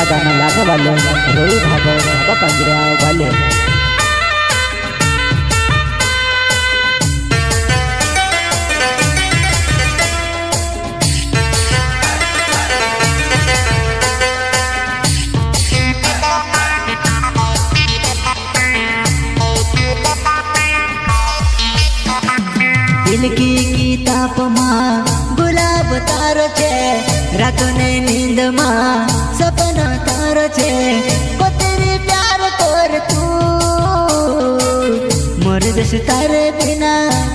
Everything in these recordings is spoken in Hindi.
मारा गाना लागे वाले रोई भागो भागा पंजरा वाले। दिल की किताब माँ गुलाब तारो छे, रातों ने नींद माँ सपना तारो छे। को तेरे प्यार कर तू मोर जस तारे बिना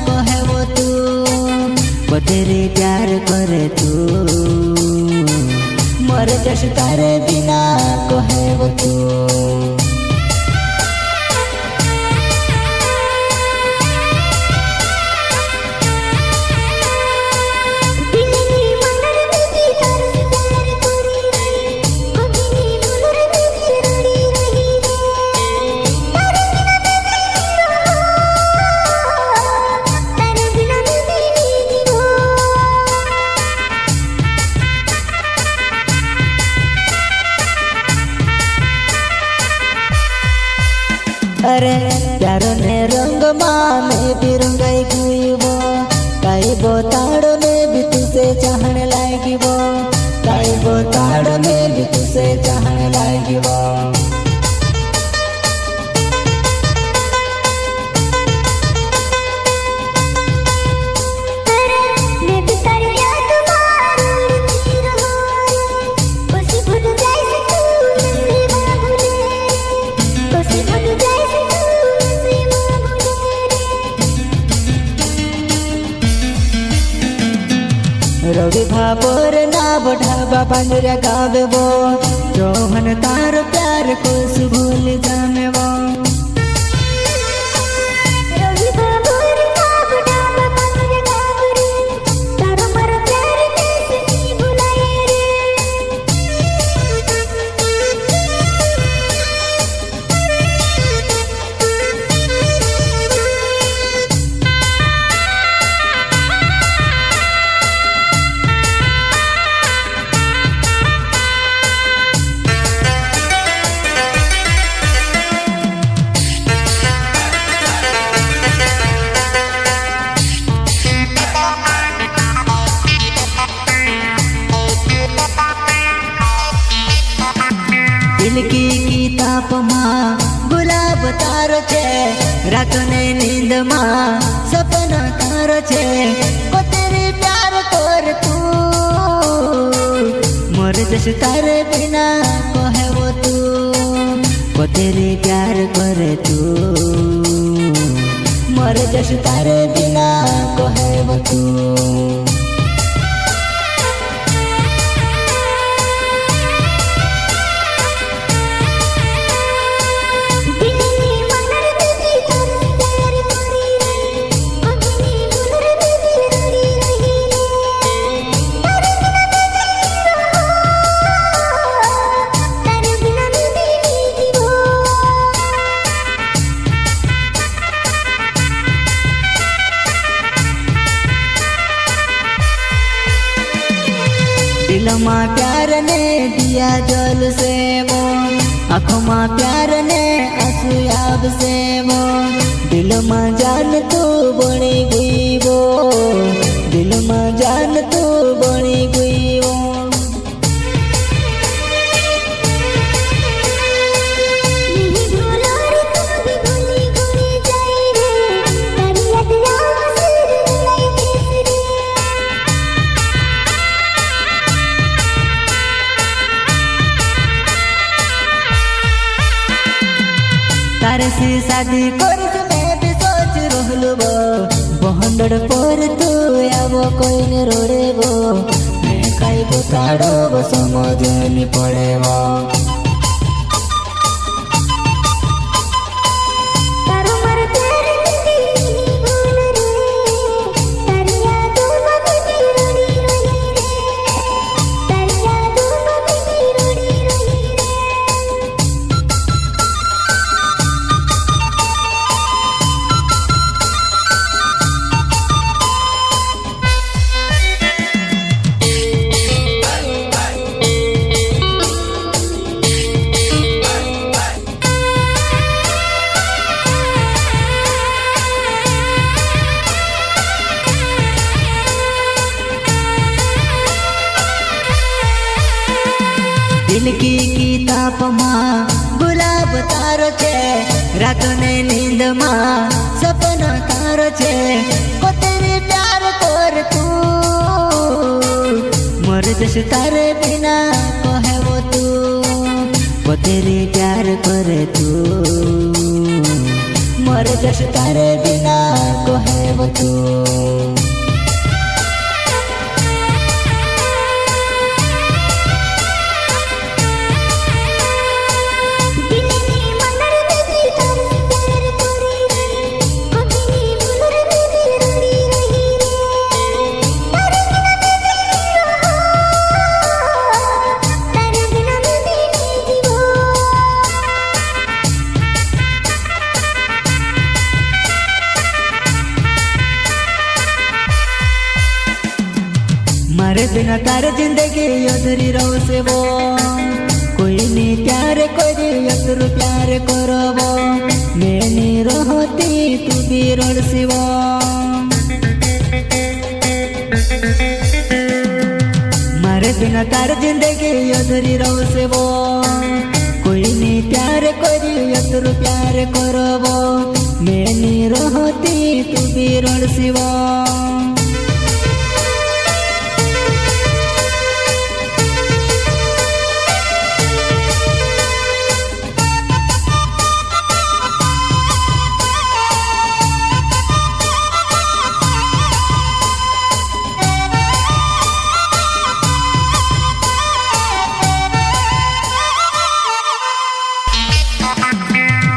कहे वो तू, को तेरे प्यार करे तू मोर जस तारे बिना कहे वो तू। अरे प्यारो ने रंग माँ में भी रंगाई गई वो, काई बोताड़ो ने भी तुझसे चाहने लाएगी वो, काई बोताड़ो ने भी तुझसे चाहने लाएगी वो। रवि भापोर ना बढ़ावा पंजरा गावे वो, रोहन तारो प्यार को भूल जामे वो। रवि भापोर ना बढ़ावा पंजरा गावे रे, तारो मारो प्यार कैसे नहीं भुलाए रे। दिल की किताब माँ गुलाब तारो छे, रातों ने नींद माँ सपना तारो छे। को तेरे प्यार कर तू मोर जस तारे बिना कहे वो तू, को तेरे प्यार करे तू मोर जस तारे बिना कहे वो तू। दिल माँ प्यार ने दिया जल से वो, आँखों माँ प्यार ने आंसू याब से वो। दिल माँ जान तू बनी गई वो, दिल माँ जान तू बनी गई वो। तारे से शादी कर मैं भी सोच रहलू वो, बहंडड़ पर तू आवो कोई ने रोड़े वो, मैं काई बोताड़ो वो समझ नहीं पड़े वो। दिल की किताब माँ गुलाब तारो छे रातों ने नींद माँ सपना तारो छे को तेरे प्यार कर तू मर जस तारे बिना कहे वो तेरे प्यार करे तू मर जस तारे बिना कहे वो तू मारे बिना तारे जिंदगी अधूरी रहो से वो कोई नहीं प्यार कोई अधूर प्यार करो वो मैं नहीं रहती तू भी रोड से वो मारे बिना तारे जिंदगी अधूरी रहो से वो कोई नहीं प्यार कोई अधूर प्यार करो वो मैं नहीं रहती तू भी रोड से वो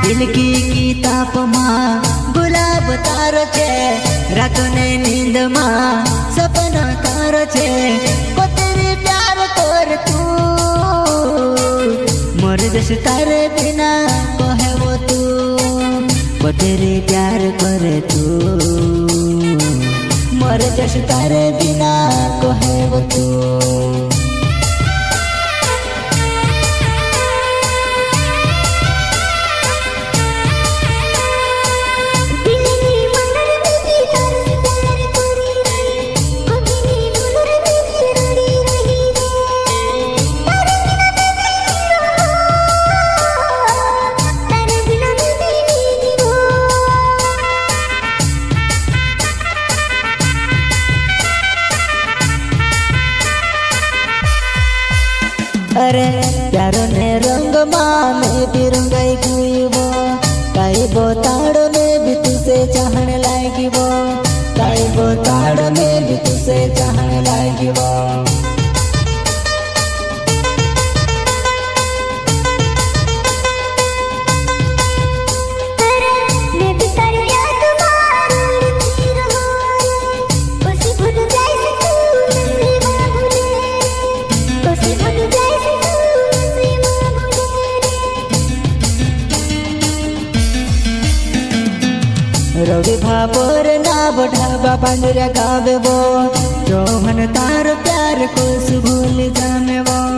दिल की किताब माँ गुलाब तारो छे रातों ने नींद माँ सपना तारो छे को तेरे प्यार कर तू मर जस तारे बिना कहे वो तू को तेरे प्यार करे तू मर जस तारे बिना कहे वो तू अरे प्यारो ने रंग माँ मैं भी रंगाई हुई वो काई बोताड़ो में भी तुझसे चाहने लायकी वो काई बोताड़ो में भी तुझसे चाहने लायकी वो रवि भापोर ना बढ़ावा पांडुरा गावे वो चौहन तारो प्यार को भूल जामे वो